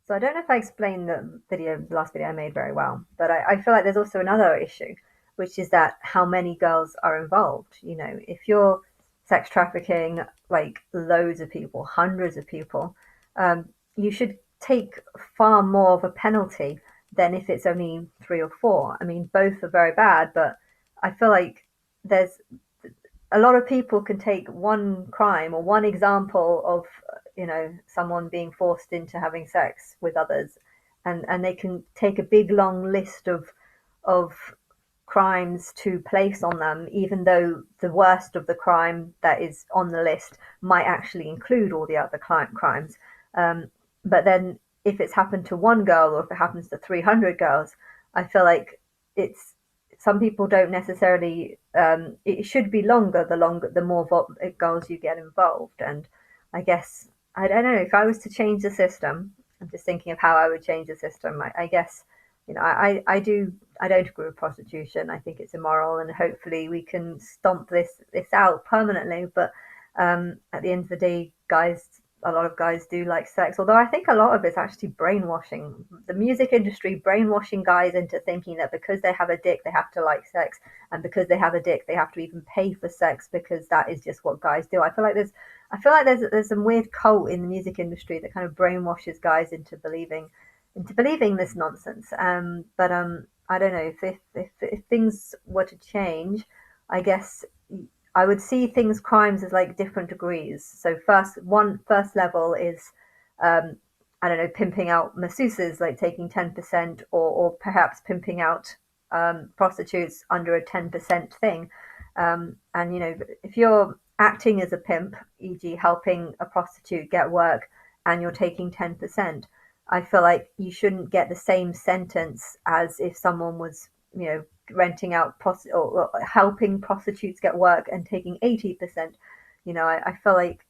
So I don't know if I explained the last video I made very well, but I feel like there's also another issue, which is that how many girls are involved. You know, if you're sex trafficking like loads of people, hundreds of people, you should take far more of a penalty than if it's only three or four. I mean, both are very bad, but I feel like there's a lot of people can take one crime or one example of someone being forced into having sex with others, and they can take a big long list of crimes to place on them, even though the worst of the crime that is on the list might actually include all the other crimes. But then if it's happened to one girl or if it happens to 300 girls, I feel like it's some people don't necessarily. It should be longer. The more girls you get involved, and I guess I don't know if I was to change the system. I'm just thinking of how I would change the system. I guess I don't agree with prostitution. I think it's immoral, and hopefully we can stomp this out permanently. But at the end of the day, a lot of guys do like sex. Although I think a lot of it's actually brainwashing. The music industry brainwashing guys into thinking that because they have a dick, they have to like sex, and because they have a dick, they have to even pay for sex because that is just what guys do. I feel like there's some weird cult in the music industry that kind of brainwashes guys into believing this nonsense. But I don't know if things were to change. I guess I would see things crimes as like different degrees. So first level is um, I don't know, pimping out masseuses, like taking 10%, or perhaps pimping out prostitutes under a 10% thing. And if you're acting as a pimp, e.g., helping a prostitute get work, and you're taking 10%, I feel like you shouldn't get the same sentence as if someone was, renting out or helping prostitutes get work and taking 80%. I feel like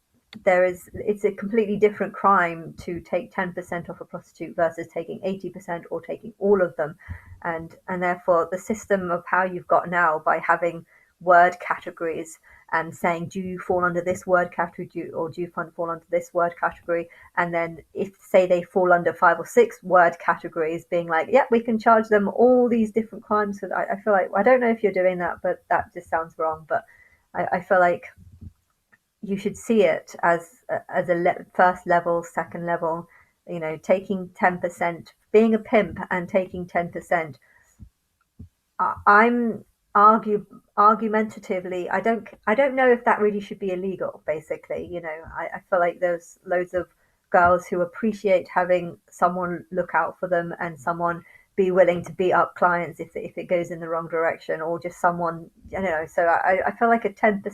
it's a completely different crime to take 10% off a prostitute versus taking 80% or taking all of them. And therefore the system of how you've got now by having word categories and saying, do you fall under this word category, or do you fall under this word category? And then if say they fall under five or six word categories, being like, yeah, we can charge them all these different crimes. So I feel like, I don't know if you're doing that, but that just sounds wrong. But I feel like you should see it as first level, second level. Taking 10%, being a pimp and taking 10%. I'm argue argumentatively. I don't know if that really should be illegal. Basically, I feel like there's loads of girls who appreciate having someone look out for them and someone be willing to beat up clients if it goes in the wrong direction, or just someone. So I feel like a pimp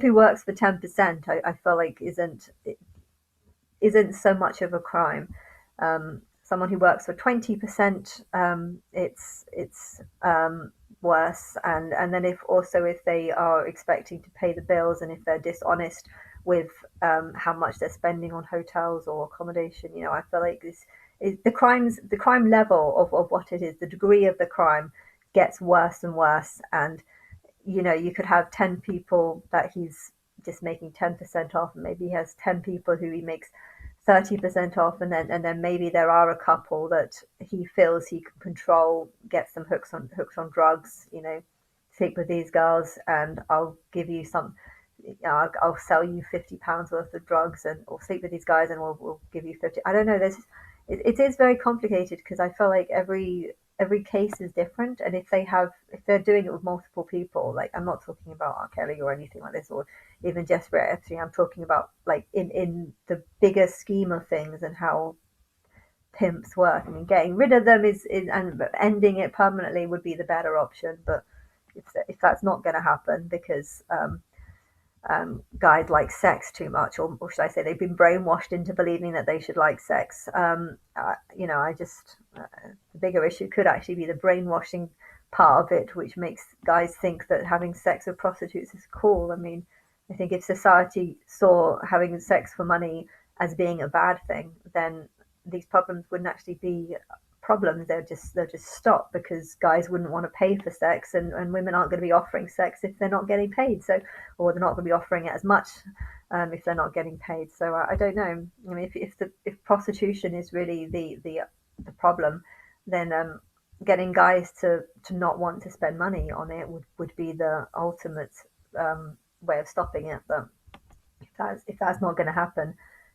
who works for 10%, I feel like isn't so much of a crime. Someone who works for 20%, it's worse. And then if they are expecting to pay the bills, and if they're dishonest with how much they're spending on hotels or accommodation, I feel like this is the crime level of what it is, the degree of the crime gets worse and worse. And you could have 10 people that he's just making 10% off, and maybe he has 10 people who he makes 30% off, and then maybe there are a couple that he feels he can control, get some hooks on drugs, sleep with these girls, and I'll give you some. I'll sell you £50 worth of drugs, and or sleep with these guys, and we'll give you 50. I don't know. It is very complicated because I feel like every case is different, and if they're doing it with multiple people, like I'm not talking about R. Kelly or anything like this, or even Jeffrey Epstein. I'm talking about like in the bigger scheme of things and how pimps work. I mean, getting rid of them is and ending it permanently would be the better option. But if that's not going to happen because guys like sex too much, or should I say they've been brainwashed into believing that they should like sex. I just the bigger issue could actually be the brainwashing part of it, which makes guys think that having sex with prostitutes is cool. I mean, I think if society saw having sex for money as being a bad thing, then these problems wouldn't actually be problems. They'll just stop because guys wouldn't want to pay for sex, and women aren't going to be offering sex if they're not getting paid. So, or they're not going to be offering it as much. if they're not getting paid. So I don't know. I mean, if prostitution is really the problem, then getting guys to not want to spend money on it would be the ultimate way of stopping it. But if that's not going to happen,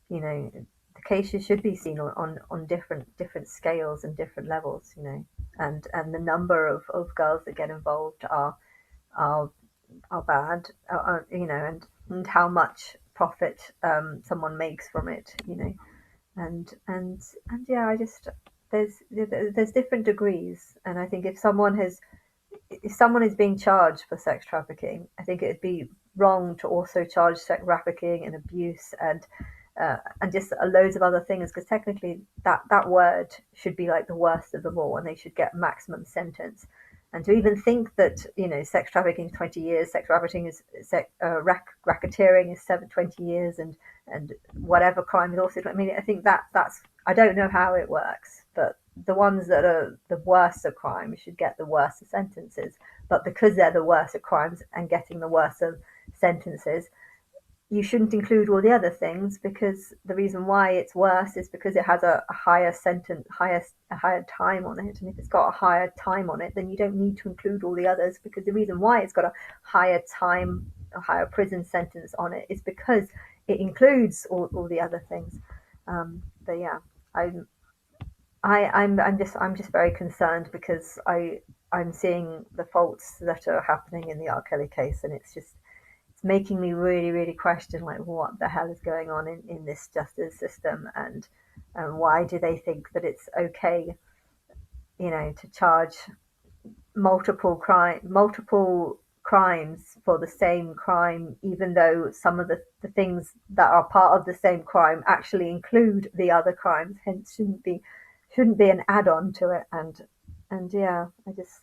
you know, the cases should be seen on different scales and different levels, you know, and the number of girls that get involved are are bad, you know, and how much profit someone makes from it, you know, and yeah, I just there's different degrees, and I think if someone is being charged for sex trafficking, I think it'd be wrong to also charge sex trafficking and abuse and just loads of other things, because technically that word should be like the worst of them all, and they should get maximum sentence. And to even think that, you know, sex trafficking is 20 years, sex trafficking is racketeering is 20 years, and whatever crime is also. I mean, I think that's I don't know how it works, but the ones that are the worst of crimes should get the worst of sentences. But because they're the worst of crimes and getting the worst of sentences, you shouldn't include all the other things, because the reason why it's worse is because it has a higher sentence, a higher time on it. And if it's got a higher time on it, then you don't need to include all the others, because the reason why it's got a higher time, a higher prison sentence on it is because it includes all the other things. But yeah, I'm I'm just very concerned, because I'm seeing the faults that are happening in the R. Kelly case, and it's making me really question, like, what the hell is going on in this justice system, and why do they think that it's okay, you know, to charge multiple crimes for the same crime, even though some of the things that are part of the same crime actually include the other crimes, hence shouldn't be an add-on to it. And yeah, I just